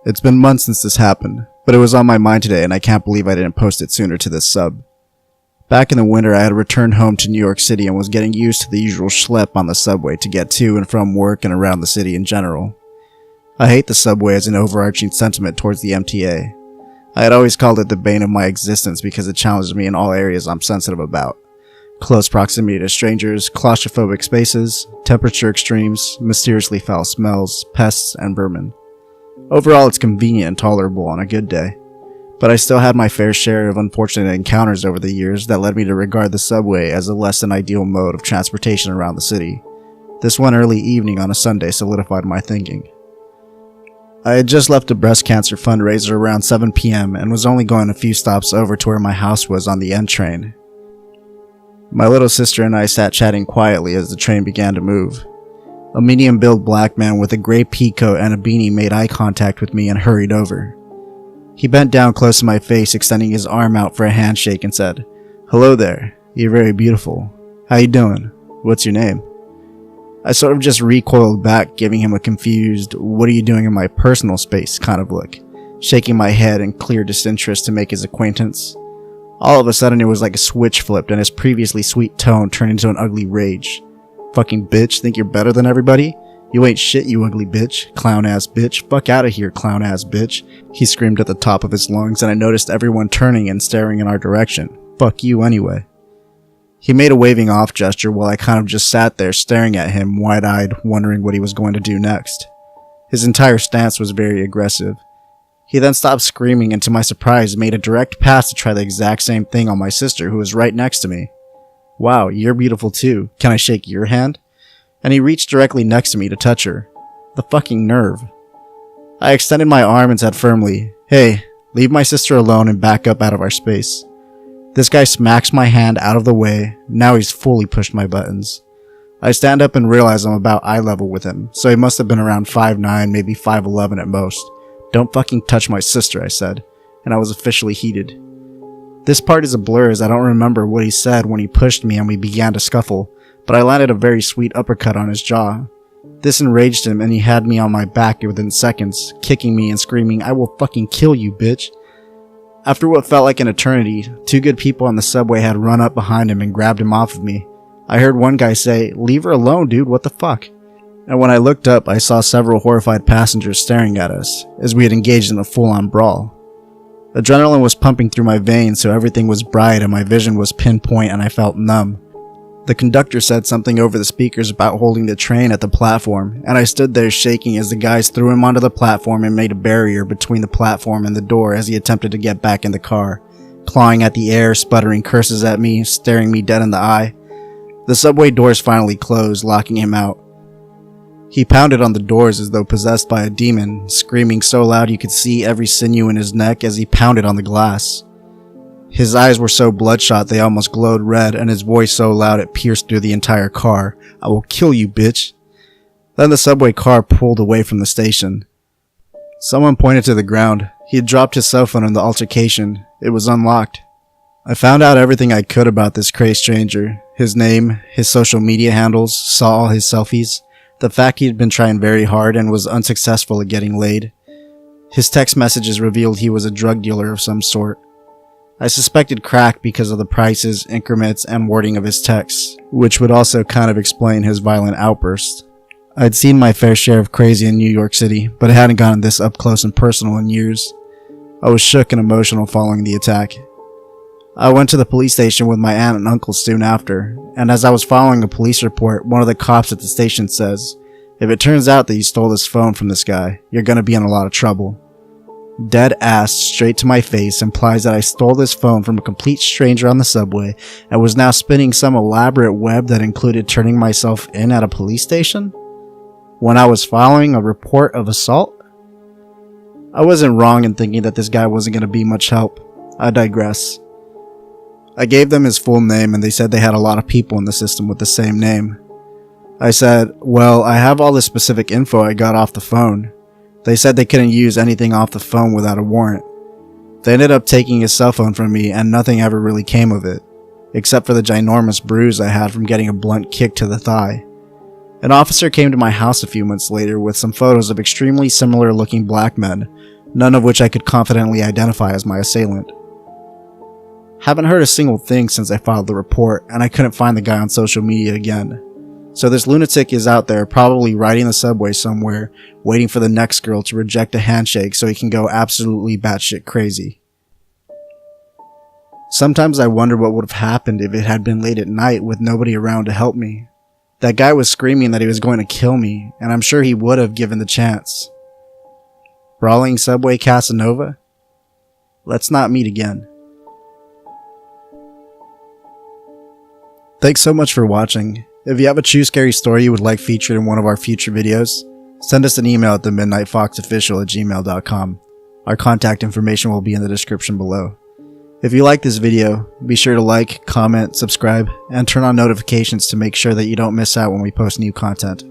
It's been months since this happened, but it was on my mind today and I can't believe I didn't post it sooner to this sub. Back in the winter, I had returned home to New York City and was getting used to the usual schlep on the subway to get to and from work and around the city in general. I hate the subway as an overarching sentiment towards the MTA. I had always called it the bane of my existence because it challenged me in all areas I'm sensitive about. Close proximity to strangers, claustrophobic spaces, temperature extremes, mysteriously foul smells, pests, and vermin. Overall, it's convenient and tolerable on a good day. But I still had my fair share of unfortunate encounters over the years that led me to regard the subway as a less than ideal mode of transportation around the city. This one early evening on a Sunday solidified my thinking. I had just left a breast cancer fundraiser around 7 p.m. and was only going a few stops over to where my house was on the N train. My little sister and I sat chatting quietly as the train began to move. A medium-built black man with a gray pea coat and a beanie made eye contact with me and hurried over. He bent down close to my face, extending his arm out for a handshake and said, "Hello there, you're very beautiful. How you doing? What's your name?" I sort of just recoiled back, giving him a confused, "What are you doing in my personal space?" kind of look, shaking my head in clear disinterest to make his acquaintance. All of a sudden it was like a switch flipped and his previously sweet tone turned into an ugly rage. "Fucking bitch, think you're better than everybody? You ain't shit, you ugly bitch. Clown ass bitch. Fuck out of here, clown ass bitch," he screamed at the top of his lungs, and I noticed everyone turning and staring in our direction. Fuck you anyway. He made a waving off gesture while I kind of just sat there staring at him wide-eyed, wondering what he was going to do next. His entire stance was very aggressive. He then stopped screaming and to my surprise made a direct pass to try the exact same thing on my sister who was right next to me. "Wow, you're beautiful too. Can I shake your hand?" And he reached directly next to me to touch her. The fucking nerve. I extended my arm and said firmly, "Hey, leave my sister alone and back up out of our space." This guy smacks my hand out of the way. Now he's fully pushed my buttons. I stand up and realize I'm about eye level with him, so he must have been around 5'9", maybe 5'11" at most. "Don't fucking touch my sister," I said, and I was officially heated. This part is a blur as I don't remember what he said when he pushed me and we began to scuffle, but I landed a very sweet uppercut on his jaw. This enraged him and he had me on my back within seconds, kicking me and screaming, "I will fucking kill you, bitch." After what felt like an eternity, two good people on the subway had run up behind him and grabbed him off of me. I heard one guy say, "Leave her alone, dude, what the fuck?" And when I looked up, I saw several horrified passengers staring at us, as we had engaged in a full-on brawl. Adrenaline was pumping through my veins, so everything was bright and my vision was pinpoint and I felt numb. The conductor said something over the speakers about holding the train at the platform, and I stood there shaking as the guys threw him onto the platform and made a barrier between the platform and the door as he attempted to get back in the car, clawing at the air, sputtering curses at me, staring me dead in the eye. The subway doors finally closed, locking him out. He pounded on the doors as though possessed by a demon, screaming so loud you could see every sinew in his neck as he pounded on the glass. His eyes were so bloodshot they almost glowed red, and his voice so loud it pierced through the entire car. "I will kill you, bitch." Then the subway car pulled away from the station. Someone pointed to the ground. He had dropped his cell phone in the altercation. It was unlocked. I found out everything I could about this crazed stranger. His name, his social media handles, saw all his selfies. The fact he had been trying very hard and was unsuccessful at getting laid. His text messages revealed he was a drug dealer of some sort. I suspected crack because of the prices, increments, and wording of his texts, which would also kind of explain his violent outbursts. I'd seen my fair share of crazy in New York City, but it hadn't gotten this up close and personal in years. I was shook and emotional following the attack. I went to the police station with my aunt and uncle soon after, and as I was following a police report, one of the cops at the station says, "If it turns out that you stole this phone from this guy, you're gonna be in a lot of trouble." Dead ass straight to my face implies that I stole this phone from a complete stranger on the subway and was now spinning some elaborate web that included turning myself in at a police station when I was following a report of assault. I wasn't wrong in thinking that this guy wasn't going to be much help. I digress. I gave them his full name and they said they had a lot of people in the system with the same name. I said, "Well, I have all the specific info I got off the phone." They said they couldn't use anything off the phone without a warrant. They ended up taking his cell phone from me and nothing ever really came of it, except for the ginormous bruise I had from getting a blunt kick to the thigh. An officer came to my house a few months later with some photos of extremely similar looking black men, none of which I could confidently identify as my assailant. Haven't heard a single thing since I filed the report, and I couldn't find the guy on social media again. So this lunatic is out there, probably riding the subway somewhere, waiting for the next girl to reject a handshake so he can go absolutely batshit crazy. Sometimes I wonder what would have happened if it had been late at night with nobody around to help me. That guy was screaming that he was going to kill me, and I'm sure he would have given the chance. Brawling Subway Casanova? Let's not meet again. Thanks so much for watching. If you have a true scary story you would like featured in one of our future videos, send us an email at themidnightfoxofficial@gmail.com. Our contact information will be in the description below. If you like this video, be sure to like, comment, subscribe, and turn on notifications to make sure that you don't miss out when we post new content.